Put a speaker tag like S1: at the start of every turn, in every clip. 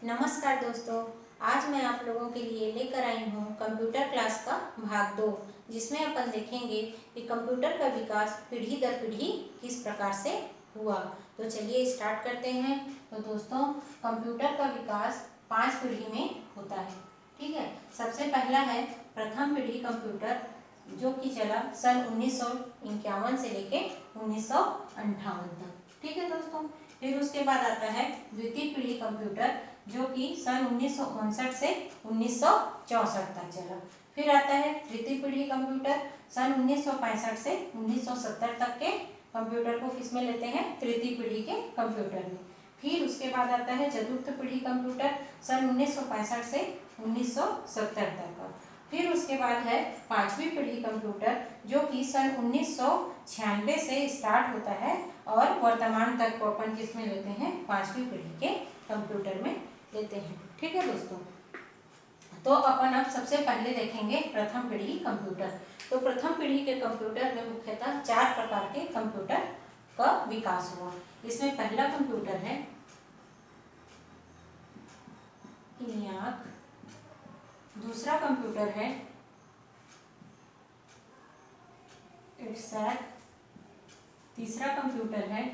S1: नमस्कार दोस्तों। आज मैं आप लोगों के लिए लेकर आई हूँ कंप्यूटर क्लास का भाग 2, जिसमें अपन देखेंगे कि कंप्यूटर का विकास पीढ़ी दर पीढ़ी किस प्रकार से हुआ। तो चलिए स्टार्ट करते हैं। तो दोस्तों, कंप्यूटर का विकास 5 पीढ़ी में होता है। ठीक है, सबसे पहला है प्रथम पीढ़ी कंप्यूटर, जो कि चला सन 1951 से लेके 1958 तक। ठीक है दोस्तों, फिर उसके बाद आता है द्वितीय पीढ़ी कंप्यूटर, जो कि सन 1959 से 1964 तक चला। फिर आता है तृतीय पीढ़ी कंप्यूटर, सन 1965 से 1970 तक के कंप्यूटर को किसमें लेते हैं, तृतीय पीढ़ी के कंप्यूटर में। फिर उसके बाद आता है चतुर्थ पीढ़ी कंप्यूटर, सन 1965 से 1970 तक का। फिर उसके बाद है पांचवी पीढ़ी कंप्यूटर, जो कि सन 1996 से स्टार्ट होता है और वर्तमान तक को अपन किसमें लेते हैं, पांचवी पीढ़ी के कंप्यूटर में लेते हैं। ठीक है दोस्तों, तो अपन अब सबसे पहले देखेंगे प्रथम पीढ़ी कंप्यूटर। तो प्रथम पीढ़ी के कंप्यूटर में मुख्यतः 4 प्रकार के कंप्यूटर का विकास हुआ। इसमें पहला कंप्यूटर है ENIAC, दूसरा कंप्यूटर है EDSAC, तीसरा कंप्यूटर है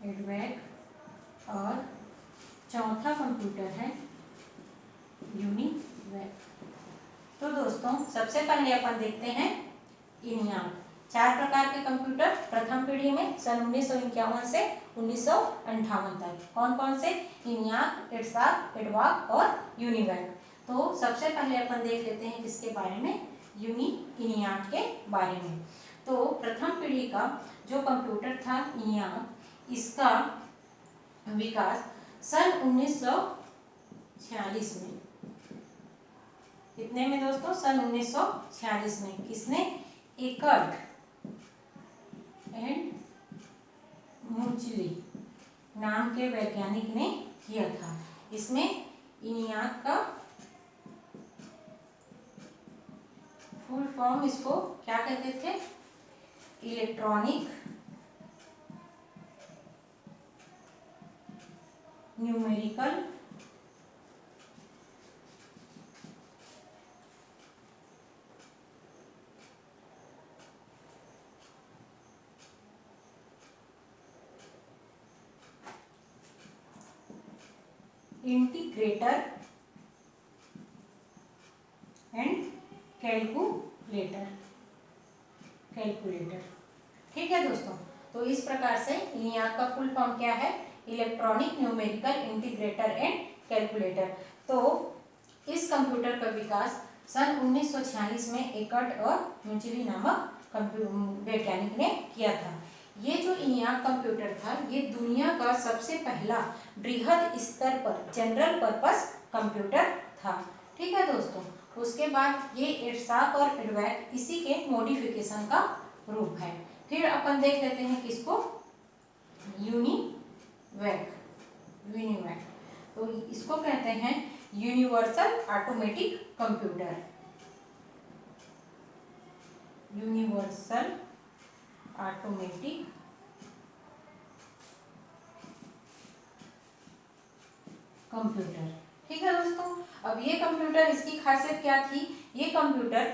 S1: EDVAC और चौथा कंप्यूटर है यूनिवैक। तो दोस्तों, सबसे पहले अपन देखते हैं ENIAC। 4 प्रकार के कंप्यूटर प्रथम पीढ़ी में सन 1951 से 1958 तक। कौन कौन से? ENIAC, EDSAC, EDVAC और यूनिवैक। तो सबसे पहले अपन देख लेते हैं किसके बारे में, ENIAC के बारे में। तो प्रथम पीढ़ी का जो कंप्यूटर था ENIAC, इसका विकास सन 1946 में, कितने में दोस्तों, सन 1946 में किसने, एकर्ट एंड मूचली नाम के वैज्ञानिक ने किया था। इसमें ENIAC का फुल फॉर्म इसको क्या कहते थे, electronic numerical integrator and calculator. ठीक है दोस्तों, तो इस प्रकार से ENIAC का फुल फॉर्म क्या है, electronic numerical integrator and calculator. तो इस कंप्यूटर का विकास सन 1946 में एकर्ट और म्यूचली नामक वैज्ञानिक ने किया था। ये जो ENIAC कंप्यूटर था, ये दुनिया का सबसे पहला बृहद स्तर पर जनरल पर्पस कंप्यूटर था। ठीक है दोस्तों, उसके बाद ये EDSAC और EDVAC इसी के मॉडिफिकेशन का रूप है। फिर अपन देख लेते हैं किसको, यूनिवैक। तो इसको कहते हैं universal automatic computer. Universal automatic computer. ठीक है दोस्तों, अब ये कंप्यूटर, इसकी खासियत क्या थी, ये कंप्यूटर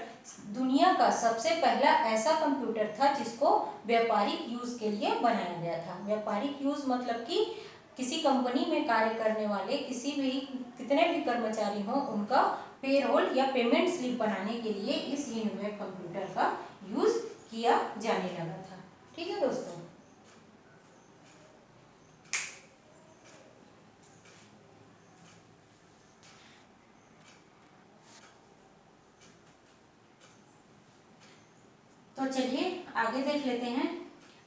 S1: दुनिया का सबसे पहला ऐसा कंप्यूटर था जिसको व्यापारिक यूज के लिए बनाया गया था। व्यापारिक यूज मतलब कि किसी कंपनी में कार्य करने वाले कितने भी कर्मचारी हों, उनका पेरोल या पेमेंट स्लिप बनाने के लिए इस यूनिवैक कंप्यूटर का यूज किया जाने लगा था। ठीक है दोस्तों, तो चलिए आगे देख लेते हैं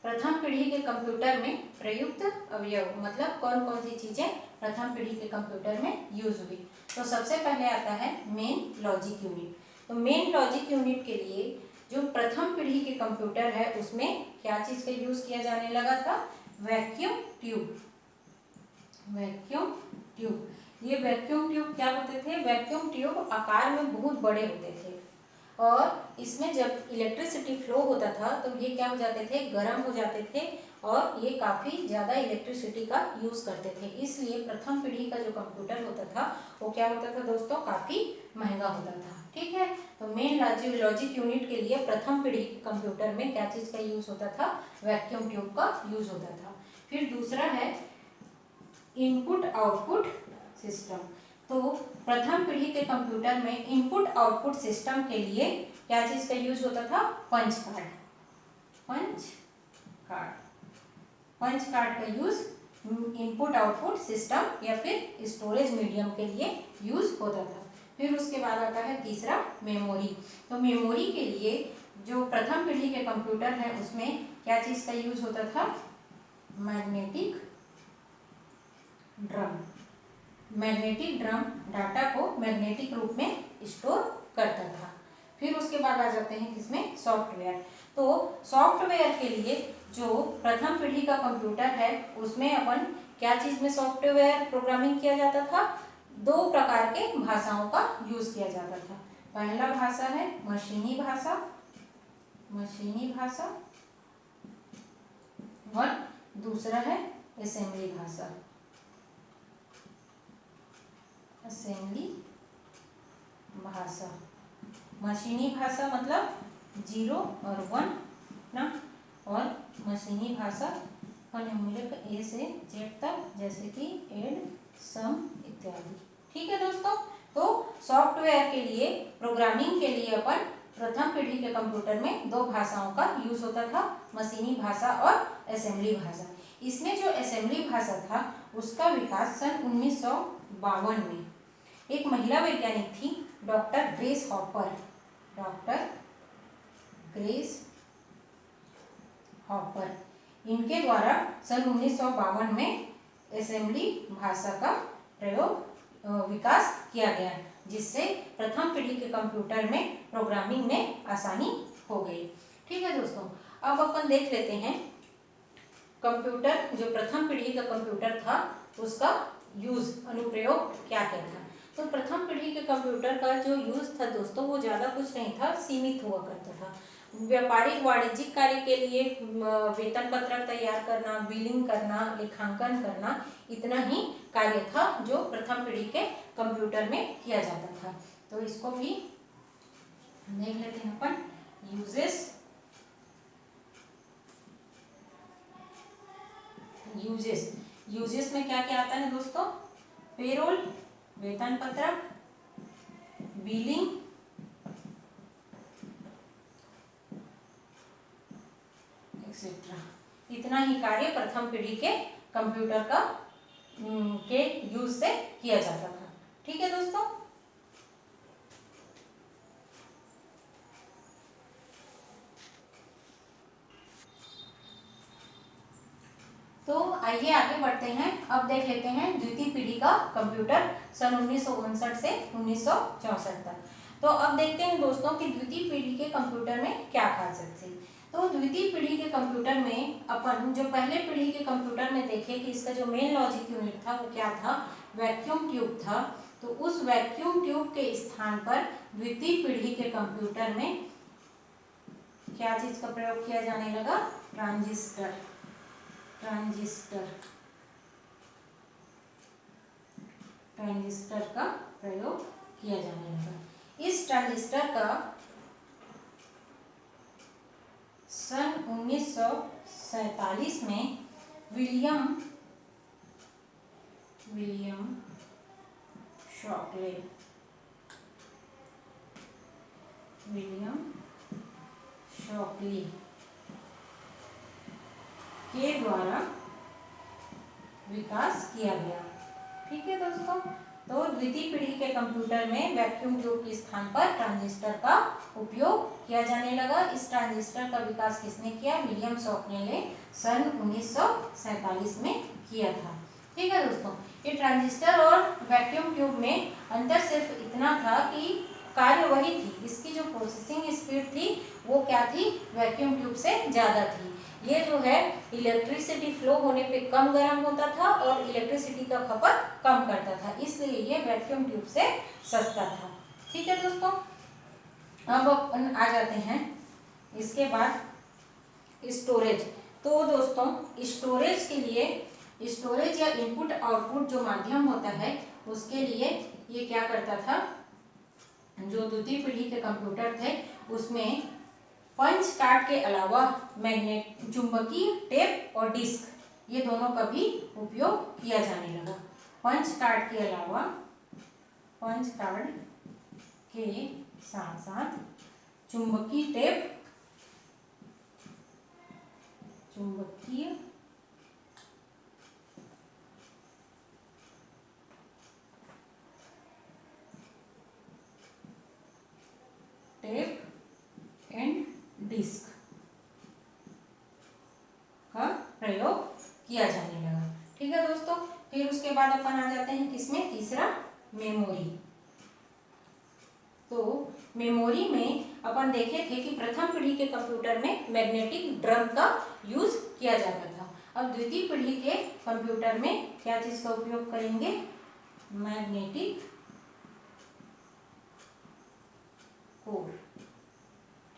S1: प्रथम पीढ़ी के कंप्यूटर में प्रयुक्त अवयव, मतलब कौन कौन सी चीजें प्रथम पीढ़ी के कंप्यूटर में यूज हुई। तो सबसे पहले आता है मेन लॉजिक यूनिट। तो मेन लॉजिक यूनिट के लिए जो प्रथम पीढ़ी के कंप्यूटर है, उसमें क्या चीज का यूज किया जाने लगा था, वैक्यूम ट्यूब। ये वैक्यूम ट्यूब क्या होते थे, वैक्यूम ट्यूब आकार में बहुत बड़े होते थे और इसमें जब इलेक्ट्रिसिटी फ्लो होता था तो ये क्या हो जाते थे, गर्म हो जाते थे और ये काफ़ी ज़्यादा इलेक्ट्रिसिटी का यूज़ करते थे। इसलिए प्रथम पीढ़ी का जो कंप्यूटर होता था वो क्या होता था दोस्तों, काफ़ी महंगा होता था। ठीक है, तो मेन लॉजिक यूनिट के लिए प्रथम पीढ़ी कंप्यूटर में क्या चीज़ का यूज़ होता था, वैक्यूम ट्यूब का यूज़ होता था। फिर दूसरा है इनपुट आउटपुट सिस्टम। तो प्रथम पीढ़ी के कंप्यूटर में इनपुट आउटपुट सिस्टम के लिए क्या चीज़ का यूज होता था, पंच कार्ड। पंच कार्ड का यूज इनपुट आउटपुट सिस्टम या फिर स्टोरेज मीडियम के लिए यूज होता था। फिर उसके बाद आता है तीसरा मेमोरी। तो मेमोरी के लिए जो प्रथम पीढ़ी के कंप्यूटर है उसमें क्या चीज़ का यूज होता था, magnetic drum. Magnetic drum data को मैग्नेटिक रूप में स्टोर करता था। फिर उसके बाद आ जाते हैं किसमें, सॉफ्टवेयर। तो सॉफ्टवेयर के लिए जो प्रथम पीढ़ी का कंप्यूटर है उसमें अपन क्या चीज़ में सॉफ्टवेयर प्रोग्रामिंग किया जाता था, दो प्रकार के भाषाओं का यूज किया जाता था। पहला भाषा है मशीनी भाषा और दूसरा है असेंबली भाषा। मशीनी भाषा मतलब 0 और 1 ना, और मशीनी भाषा मूलक ए से जेड तक, जैसे कि एड, सम इत्यादि। ठीक है दोस्तों, तो सॉफ्टवेयर के लिए प्रोग्रामिंग के लिए अपन प्रथम पीढ़ी के कंप्यूटर में दो भाषाओं का यूज होता था, मशीनी भाषा और असेंबली भाषा। इसमें जो असेंबली भाषा था उसका विकास सन 1952 में एक महिला वैज्ञानिक थी, डॉक्टर ग्रेस हॉपर, इनके द्वारा सन 1952 में असेंबली भाषा का विकास किया गया, जिससे प्रथम पीढ़ी के कंप्यूटर में प्रोग्रामिंग में आसानी हो गई। ठीक है दोस्तों, अब अपन देख लेते हैं कंप्यूटर, जो प्रथम पीढ़ी का कंप्यूटर था उसका अनुप्रयोग क्या क्या था। तो प्रथम पीढ़ी के कंप्यूटर का जो यूज था दोस्तों वो ज़्यादा कुछ नहीं था, सीमित हुआ करता था। व्यापारिक वाणिज्यिक कार्य के लिए वेतन पत्रक तैयार करना, बिलिंग करना, लेखांकन करना, इतना ही कार्य था जो प्रथम पीढ़ी के कंप्यूटर में किया जाता था। तो इसको भी देख लेते हैं अपन। यूजेस में क्या क्या आता है दोस्तों, पेरोल वेतन पत्रक, बिलिंग, एक्सेट्रा, इतना ही कार्य प्रथम पीढ़ी के कंप्यूटर का के यूज से किया जाता था। ठीक है दोस्तों, तो आइए आगे बढ़ते हैं। अब देख लेते हैं द्वितीय पीढ़ी का कंप्यूटर सन 1959 से 1964 तक। तो अब देखते हैं दोस्तों कि द्वितीय पीढ़ी के कंप्यूटर में क्या खासियत थी। तो द्वितीय पीढ़ी के कंप्यूटर में अपन जो पहले पीढ़ी के कंप्यूटर में देखे कि इसका जो मेन लॉजिक यूनिट था वो क्या था, वैक्यूम ट्यूब था। तो उस वैक्यूम ट्यूब के स्थान पर द्वितीय पीढ़ी के कंप्यूटर में क्या चीज का प्रयोग किया जाने लगा, ट्रांजिस्टर का प्रयोग किया जाने लगा। इस ट्रांजिस्टर का सन 1947 में विलियम शॉकली के द्वारा विकास किया गया। ठीक है दोस्तों, तो द्वितीय पीढ़ी के कंप्यूटर में वैक्यूम ट्यूब के स्थान पर ट्रांजिस्टर का उपयोग किया जाने लगा। इस ट्रांजिस्टर का विकास किसने किया, विलियम शॉकली ने सन 1947 में किया था। ठीक है दोस्तों, ये ट्रांजिस्टर और वैक्यूम ट्यूब में अंतर सिर्फ इतना था कि कार्य वही थी, इसकी जो प्रोसेसिंग स्पीड थी वो क्या थी, वैक्यूम ट्यूब से ज़्यादा थी। ये जो है इलेक्ट्रिसिटी फ्लो होने पे कम गर्म होता था और इलेक्ट्रिसिटी का खपत कम करता था, इसलिए ये वैक्यूम ट्यूब से सस्ता था। ठीक है दोस्तों, अब अपन आ जाते हैं इसके बाद स्टोरेज। तो दोस्तों स्टोरेज के लिए, स्टोरेज या इनपुट आउटपुट जो माध्यम होता है उसके लिए ये क्या करता था, जो द्वितीय पीढ़ी के कंप्यूटर थे उसमें पंच कार्ड के अलावा मैग्नेट, चुंबकीय टेप और डिस्क ये दोनों का भी उपयोग किया जाने लगा। पंच कार्ड के अलावा, पंच कार्ड के साथ साथ चुंबकीय टेप, चुंबकीय टेप एंड डिस्क का प्रयोग किया जाने लगा। ठीक है दोस्तों, फिर उसके बाद अपन आ जाते हैं किसमें, तीसरा मेमोरी। तो मेमोरी में अपन देखे थे कि प्रथम पीढ़ी के कंप्यूटर में मैग्नेटिक ड्रम का यूज किया जाता था। अब द्वितीय पीढ़ी के कंप्यूटर में क्या चीज का उपयोग करेंगे, मैग्नेटिक कोर।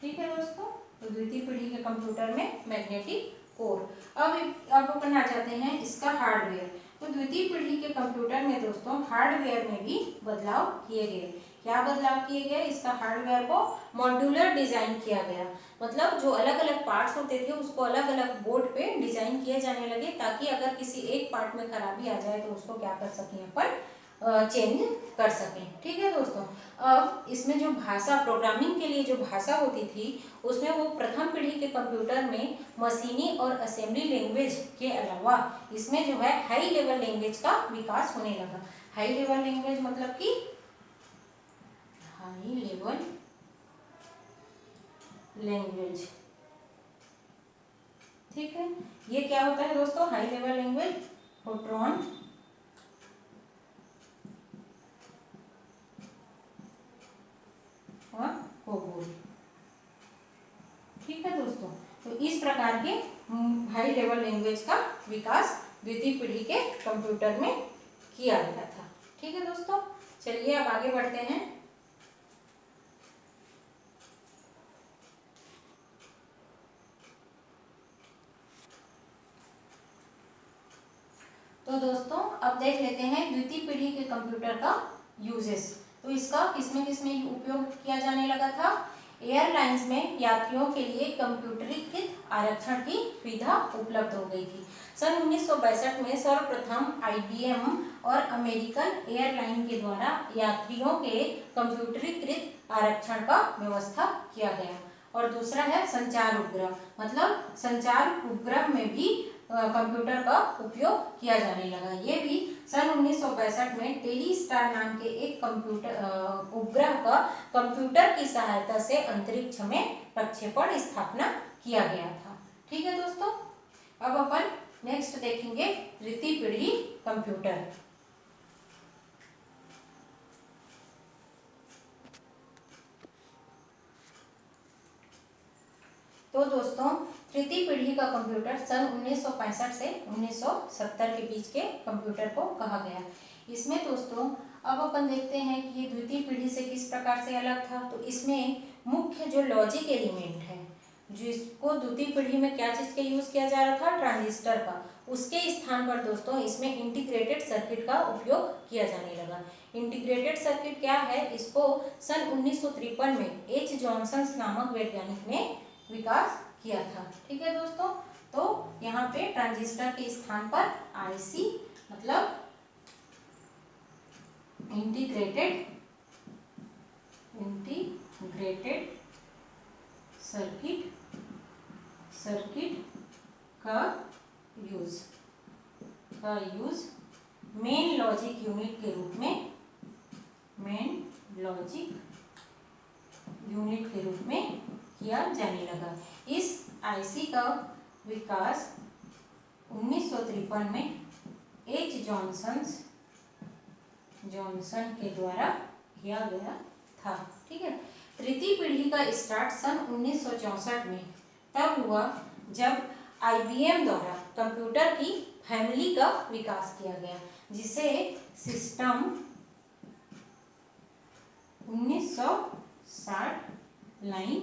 S1: ठीक है दोस्तों, तो द्वितीय पीढ़ी के कंप्यूटर में मैग्नेटिक कोर। अब अपन आ जाते हैं इसका हार्डवेयर। तो द्वितीय पीढ़ी के कंप्यूटर में दोस्तों हार्डवेयर में भी बदलाव किए गए। क्या बदलाव किए गए, इसका हार्डवेयर को मॉड्यूलर डिजाइन किया गया। मतलब जो अलग अलग पार्ट्स होते थे उसको अलग अलग बोर्ड पे डिजाइन किए जाने लगे, ताकि अगर किसी एक पार्ट में खराबी आ जाए तो उसको क्या कर सकें अपन, चेंज कर सकें। ठीक है दोस्तों, अब इसमें जो भाषा, प्रोग्रामिंग के लिए जो भाषा होती थी उसमें वो प्रथम पीढ़ी के कंप्यूटर में मशीनी और असेंबली लैंग्वेज के अलावा इसमें जो है हाई लेवल लैंग्वेज का विकास होने लगा। हाई लेवल लैंग्वेज मतलब कि हाई लेवल लैंग्वेज। ठीक है, ये क्या होता है दोस्तों, हाई लेवल लैंग्वेज, फोरट्रॉन और कोबोल। ठीक है दोस्तों, तो इस प्रकार के हाई लेवल लैंग्वेज का विकास द्वितीय पीढ़ी के कंप्यूटर में किया गया था। ठीक है दोस्तों, चलिए अब आगे बढ़ते हैं। तो दोस्तों अब देख लेते हैं द्वितीय पीढ़ी के कंप्यूटर का यूजेस। तो इसका किसमें किसमें उपयोग किया जाने लगा था। एयरलाइंस में यात्रियों के लिए कंप्यूटरीकृत आरक्षण की सुविधा उपलब्ध हो गई थी। सन 1962 में सर्वप्रथम IBM और अमेरिकन एयरलाइन के द्वारा यात्रियों के कंप्यूटरीकृत आरक्षण का व्यवस्था किया गया। और दूसरा है संचार उपग्रह, मतलब संचार उपग्रह में भी कंप्यूटर का उपयोग किया जाने लगा। ये भी सन 1962 में टेलीस्टार नाम के एक कंप्यूटर उपग्रह का कंप्यूटर की सहायता से अंतरिक्ष में प्रक्षेपण स्थापना किया गया था। ठीक है दोस्तों, अब अपन नेक्स्ट देखेंगे तृतीय पीढ़ी कंप्यूटर। तो दोस्तों तृतीय पीढ़ी का कंप्यूटर सन 1965 से 1970 के बीच के कंप्यूटर को कहा गया। इसमें दोस्तों अब अपन देखते हैं कि ये द्वितीय पीढ़ी से किस प्रकार से अलग था। तो इसमें मुख्य जो लॉजिक एलिमेंट है, जिसको द्वितीय पीढ़ी में क्या चीज का यूज किया जा रहा था, ट्रांजिस्टर का, उसके स्थान पर दोस्तों इसमें इंटीग्रेटेड सर्किट का उपयोग किया जाने लगा। इंटीग्रेटेड सर्किट क्या है, इसको सन 1953 में H. जॉनसन नामक वैज्ञानिक ने विकास किया था। ठीक है दोस्तों, तो यहाँ पे ट्रांजिस्टर के स्थान पर IC मतलब इंटीग्रेटेड सर्किट का यूज मेन लॉजिक यूनिट के रूप में किया जाने लगा। इस IC का विकास 1953 में H. जॉनसन के द्वारा किया गया था। ठीक है, तृतीय पीढ़ी का स्टार्ट सन 1964 में तब हुआ जब IBM द्वारा कंप्यूटर की फैमिली का विकास किया गया, जिसे सिस्टम 1960 लाइन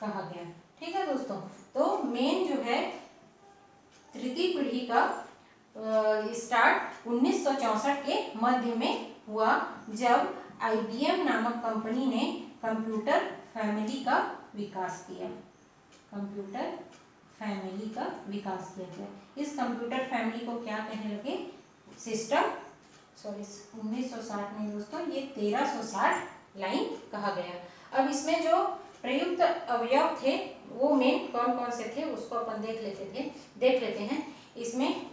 S1: कहा गया। ठीक है दोस्तों, तो मेन जो है तृतीय पीढ़ी का स्टार्ट 1964 के मध्य में हुआ, जब IBM नामक कंपनी ने कंप्यूटर फैमिली का विकास किया। कंप्यूटर फैमिली का विकास किया गया। इस कंप्यूटर फैमिली को क्या कहने लगे? सिस्टम, सॉरी 1960 नहीं दोस्तों, ये 1360 लाइन कहा गया। अब इसमें जो प्रयुक्त अवयव थे वो मेन कौन कौन से थे उसको अपन देख लेते हैं। इसमें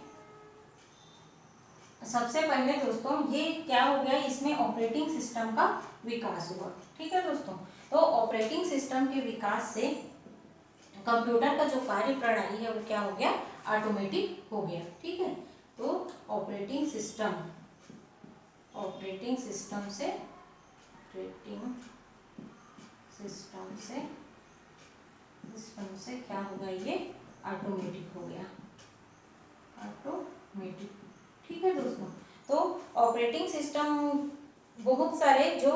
S1: सबसे पहले दोस्तों ये क्या हो गया, इसमें ऑपरेटिंग सिस्टम का विकास हुआ। ठीक है दोस्तों, तो ऑपरेटिंग सिस्टम के विकास से कंप्यूटर का जो कार्य प्रणाली है वो क्या हो गया, ऑटोमेटिक हो गया। ठीक है, तो ऑपरेटिंग सिस्टम से क्या होगा, ये ऑटोमेटिक हो गया, ऑटोमेटिक। ठीक है दोस्तों, तो ऑपरेटिंग सिस्टम बहुत सारे जो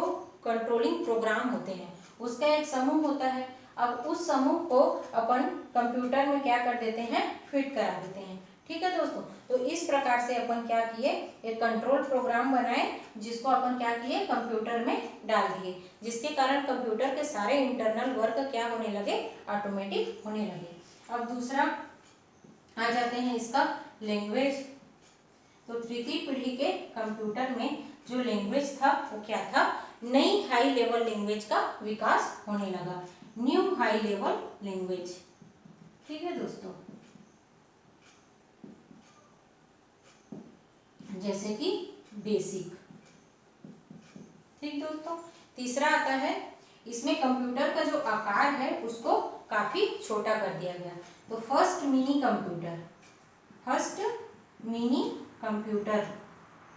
S1: कंट्रोलिंग प्रोग्राम होते हैं उसका एक समूह होता है। अब उस समूह को अपन कंप्यूटर में क्या कर देते हैं, फिट करा देते हैं। ठीक है दोस्तों, तो इस प्रकार से अपन क्या किए, एक कंट्रोल प्रोग्राम बनाए जिसको अपन क्या किए, कंप्यूटर में डाल दिए, जिसके कारण कंप्यूटर के सारे इंटरनल वर्क क्या होने लगे, ऑटोमेटिक होने लगे। अब दूसरा आ जाते हैं इसका लैंग्वेज। तो तृतीय पीढ़ी के कंप्यूटर में जो लैंग्वेज था वो क्या था, नई हाई लेवल लैंग्वेज का विकास होने लगा, न्यू हाई लेवल लैंग्वेज। ठीक है दोस्तों, जैसे कि बेसिक। ठीक दोस्तों, तीसरा आता है, इसमें कंप्यूटर का जो आकार है उसको काफी छोटा कर दिया गया। तो फर्स्ट मिनी कंप्यूटर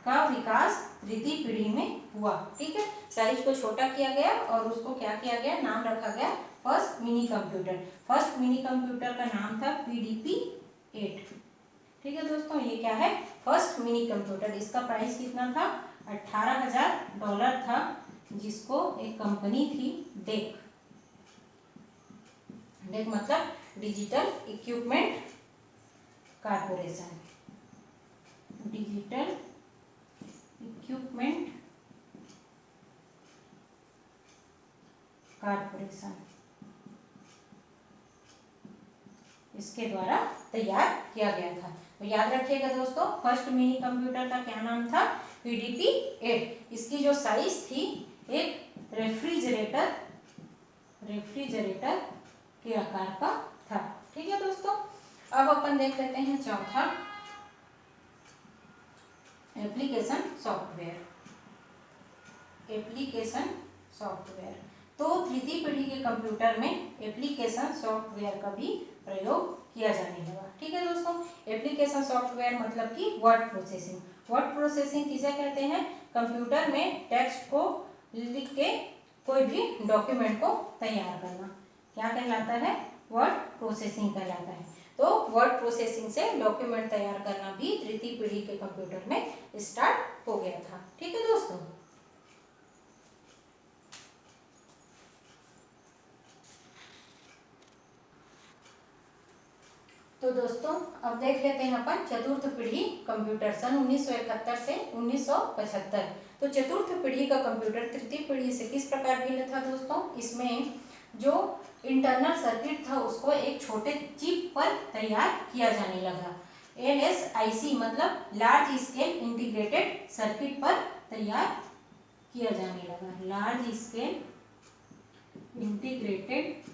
S1: का विकास तृतीय पीढ़ी में हुआ। ठीक है, साइज को छोटा किया गया और उसको क्या किया गया, नाम रखा गया first mini computer. First mini computer का नाम था PDP-8। ठीक है दोस्तों, ये क्या है, फर्स्ट मिनी कंप्यूटर। इसका प्राइस कितना था, $18,000 था, जिसको एक कंपनी थी डेक मतलब digital equipment corporation, digital equipment corporation, इसके द्वारा तैयार किया गया था। तो याद रखिएगा दोस्तों, फर्स्ट मिनी कंप्यूटर का क्या नाम था, PDP-8। इसकी जो साइज थी एक रेफ्रिजरेटर के आकार का था। ठीक है दोस्तों, अब अपन देख लेते हैं चौथा, एप्लीकेशन सॉफ्टवेयर। तो तृतीय पीढ़ी के कंप्यूटर में एप्लीकेशन सॉफ्टवेयर का भी प्रयोग किया जाने लगा। ठीक है दोस्तों, एप्लीकेशन सॉफ्टवेयर मतलब कि वर्ड प्रोसेसिंग किसे कहते हैं, कंप्यूटर में टेक्स्ट को लिख के कोई भी डॉक्यूमेंट को तैयार करना क्या कहलाता है, वर्ड प्रोसेसिंग कहलाता है। तो वर्ड प्रोसेसिंग से डॉक्यूमेंट तैयार करना भी तृतीय पीढ़ी के कंप्यूटर में स्टार्ट हो गया था। ठीक है दोस्तों, तो दोस्तों अब देख लेते हैं अपन चतुर्थ पीढ़ी कंप्यूटर, सन 1971 से 1975। तो चतुर्थ पीढ़ी का कंप्यूटर तृतीय पीढ़ी से किस प्रकार भिन्न था दोस्तों, इसमें जो इंटरनल सर्किट था उसको एक छोटे चिप पर तैयार किया जाने लगा। LSIC मतलब लार्ज स्केल इंटीग्रेटेड सर्किट पर तैयार किया जाने लगा, लार्ज स्केल इंटीग्रेटेड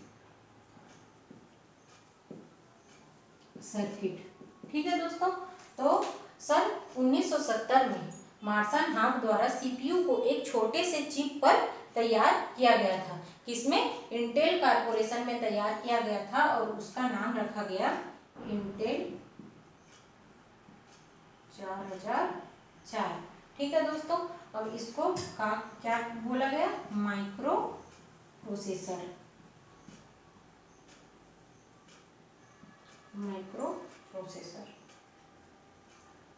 S1: सर्किट। ठीक है दोस्तों, तो सन 1970 में मार्सन हार्ट द्वारा CPU को एक छोटे से चिप पर तैयार किया गया था, किसमें, इंटेल कारपोरेशन में तैयार किया गया था और उसका नाम रखा गया इंटेल 4004। ठीक है दोस्तों, अब इसको क्या बोला गया, माइक्रो प्रोसेसर।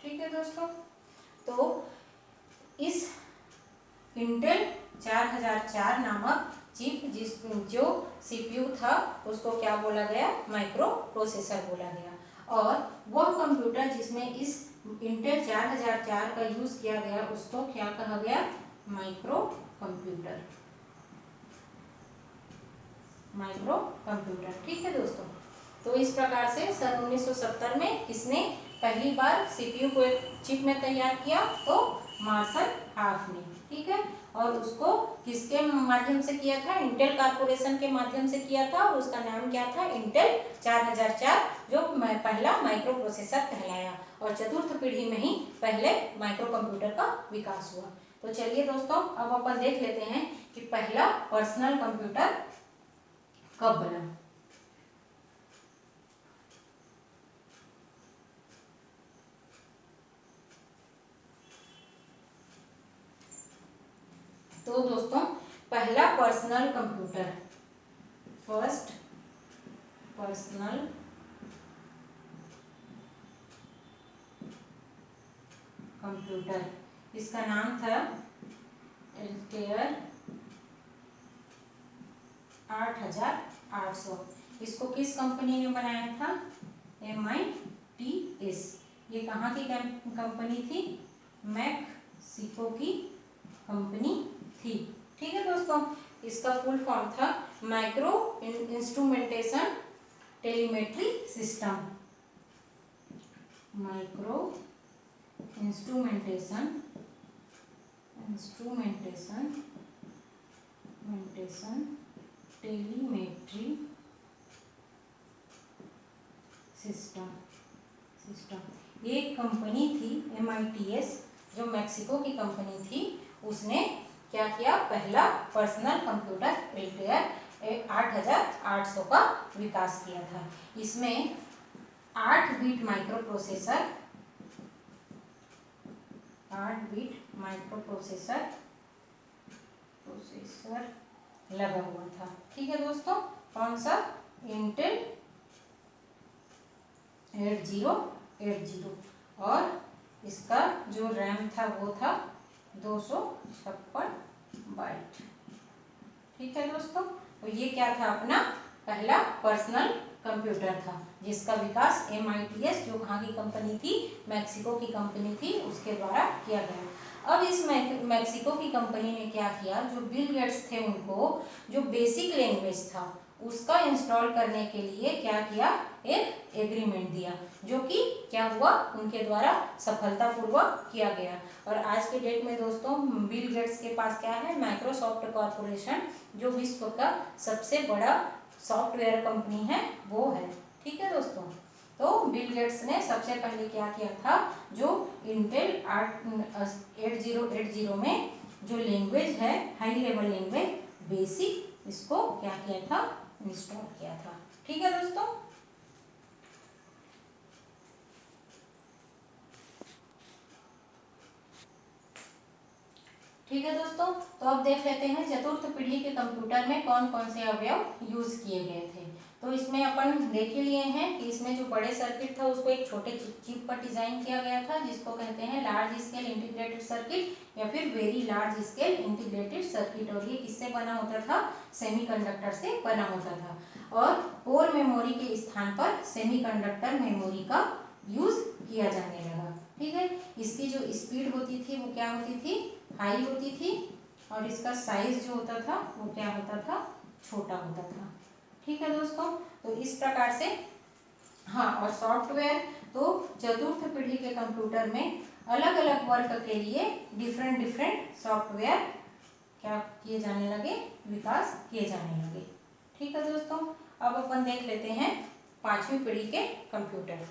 S1: ठीक है दोस्तों, तो इस इंटेल 4004 नामक चिप जो सीपीयू था उसको क्या बोला गया, माइक्रो प्रोसेसर बोला गया। और वह कंप्यूटर जिसमें इस इंटेल 4004 का यूज किया गया उसको क्या कहा गया, माइक्रो कंप्यूटर, माइक्रो कंप्यूटर। ठीक है दोस्तों, तो इस प्रकार से सन 1970 में किसने पहली बार सीपीयू को एक चिप में तैयार किया, तो मार्शल हाफ ने। ठीक है, और उसको किसके माध्यम से किया था, इंटेल कॉर्पोरेशन के माध्यम से किया था, और उसका नाम क्या था, इंटेल 4004, जो पहला माइक्रो प्रोसेसर कहलाया। और चतुर्थ पीढ़ी में ही पहले माइक्रो कंप्यूटर का विकास हुआ। तो चलिए दोस्तों, अब अपन देख लेते हैं कि पहला पर्सनल कंप्यूटर कब बना। तो दोस्तों, पहला personal computer, first personal computer, इसका नाम था एल्टेयर 8800। इसको किस कंपनी ने बनाया था, MITS। ये कहाँ की कंपनी थी, मैक्सिको की कंपनी थी। ठीक है दोस्तों, इसका फुल फॉर्म था micro instrumentation telemetry system, micro instrumentation telemetry system. ये कंपनी थी MITS, जो मैक्सिको की कंपनी थी। उसने क्या किया, पहला पर्सनल कंप्यूटर एल्टेयर 8800 का विकास किया था। इसमें 8 बिट माइक्रो प्रोसेसर लगा हुआ था। ठीक है दोस्तों, कौन सा, इंटेल 8080, और इसका जो रैम था वो था 256 बाइट। ठीक है दोस्तों, तो ये क्या था, अपना पहला पर्सनल कंप्यूटर था, जिसका विकास MITS, जो कहाँ की कंपनी थी, मैक्सिको की कंपनी थी, उसके द्वारा किया गया। अब इस मैक्सिको की कंपनी ने क्या किया, जो बिल गेट्स थे उनको जो बेसिक लैंग्वेज था उसका इंस्टॉल करने के लिए क्या किया, एक एग्रीमेंट दिया, जो कि क्या हुआ, उनके द्वारा सफलतापूर्वक किया गया। और आज के डेट में दोस्तों, बिल गेट्स के पास क्या है, माइक्रोसॉफ्ट कॉर्पोरेशन, जो विश्व का सबसे बड़ा सॉफ्टवेयर कंपनी है वो है। ठीक है दोस्तों, तो बिल गेट्स ने सबसे पहले क्या किया था, जो इंटेल 8080 में जो लैंग्वेज है, हाई लेवल लैंग्वेज बेसिक, इसको क्या किया था, इंस्टॉल किया था। ठीक है दोस्तों, ठीक है दोस्तों, तो अब देख लेते हैं चतुर्थ पीढ़ी के कंप्यूटर में कौन कौन से अवयव यूज किए गए थे। तो इसमें अपन देख ही लिए हैं कि इसमें जो बड़े सर्किट था उसको एक छोटे चिप पर डिजाइन किया गया था, जिसको कहते हैं लार्ज स्केल इंटीग्रेटेड सर्किट या फिर very large scale integrated circuit. और ये किससे बना होता था, सेमीकंडक्टर से बना होता था। और कोर मेमोरी के स्थान पर सेमीकंडक्टर मेमोरी का यूज किया जाने लगा। ठीक है, इसकी जो स्पीड होती थी वो क्या होती थी, हाई होती थी, और इसका साइज जो होता था वो क्या होता था, छोटा होता था। ठीक है दोस्तों, तो इस प्रकार से, हाँ, और सॉफ्टवेयर, तो चतुर्थ पीढ़ी के कंप्यूटर में अलग अलग वर्क के लिए डिफरेंट सॉफ्टवेयर क्या किए जाने लगे, विकास किए जाने लगे। ठीक है दोस्तों, अब अपन देख लेते हैं पांचवी पीढ़ी के कंप्यूटर।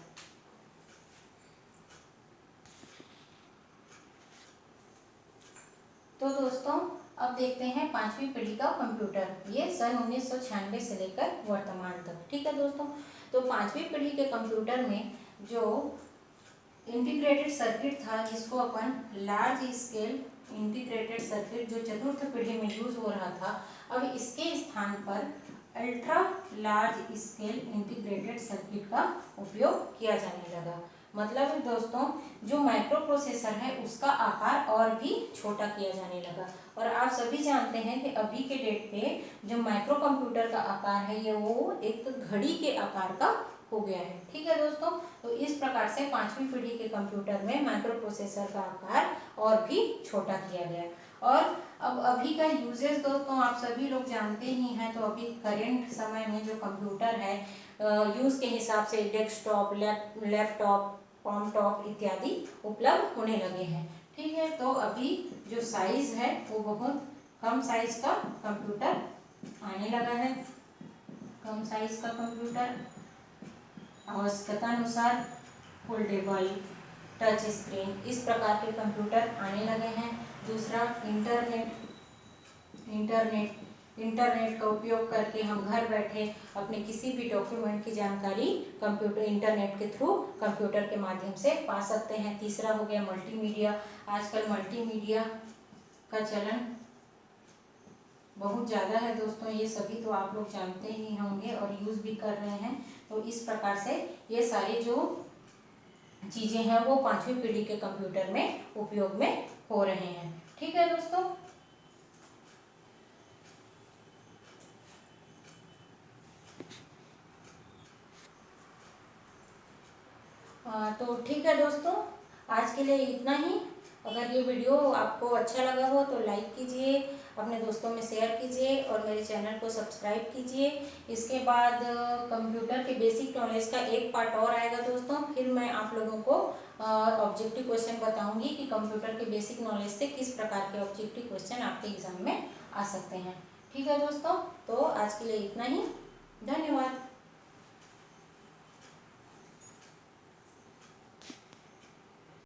S1: तो दोस्तों, अब देखते हैं पांचवी पीढ़ी का कंप्यूटर, ये सन 1996 से लेकर वर्तमान तक। ठीक है दोस्तों, तो पांचवी पीढ़ी के कंप्यूटर में जो इंटीग्रेटेड सर्किट था, जिसको अपन लार्ज स्केल इंटीग्रेटेड सर्किट, जो चतुर्थ पीढ़ी में यूज हो रहा था, अब इसके स्थान पर ultra large scale integrated circuit का उपयोग किया जाने लगा। मतलब दोस्तों जो माइक्रो प्रोसेसर है उसका आकार और भी छोटा किया जाने लगा। और आप सभी जानते हैं कि अभी के डेट पे जो माइक्रो कंप्यूटर का आकार है ये वो एक घड़ी के आकार का हो गया है। ठीक है दोस्तों, तो इस प्रकार से 5वीं पीढ़ी के कंप्यूटर में माइक्रो प्रोसेसर का आकार और भी छोटा किया गया। और अब अभी का यूजेस दोस्तों आप सभी लोग जानते ही हैं। तो अभी करेंट समय में जो कंप्यूटर है यूज़ के हिसाब से डेस्कटॉप, लैपटॉप, कॉमटॉप इत्यादि उपलब्ध होने लगे हैं। ठीक है, तो अभी जो साइज़ है वो बहुत कम साइज़ का कंप्यूटर आने लगा है। कम साइज़ का कंप्यूटर आवश्यकता अनुसार फोल्डेबल, टच स्क्रीन, इस प्रकार के कंप्यूटर आने लगे हैं। दूसरा इंटरनेट का उपयोग करके हम घर बैठे अपने किसी भी डॉक्यूमेंट की जानकारी कंप्यूटर इंटरनेट के थ्रू कंप्यूटर के माध्यम से पा सकते हैं। तीसरा हो गया मल्टीमीडिया। आजकल मल्टीमीडिया का चलन बहुत ज़्यादा है दोस्तों, ये सभी तो आप लोग जानते ही होंगे और यूज़ भी कर रहे हैं। तो इस प्रकार से ये सारी जो चीज़ें हैं वो 5वीं पीढ़ी के कंप्यूटर में उपयोग में हो रहे हैं। ठीक है दोस्तों, तो ठीक है दोस्तों, आज के लिए इतना ही। अगर ये वीडियो आपको अच्छा लगा हो तो लाइक कीजिए, अपने दोस्तों में शेयर कीजिए और मेरे चैनल को सब्सक्राइब कीजिए। इसके बाद कंप्यूटर के बेसिक नॉलेज का एक पार्ट और आएगा दोस्तों। फिर मैं आप लोगों को ऑब्जेक्टिव क्वेश्चन बताऊंगी कि कंप्यूटर के बेसिक नॉलेज से किस प्रकार के ऑब्जेक्टिव क्वेश्चन आपके एग्जाम में आ सकते हैं। ठीक है दोस्तों, तो आज के लिए इतना ही। धन्यवाद।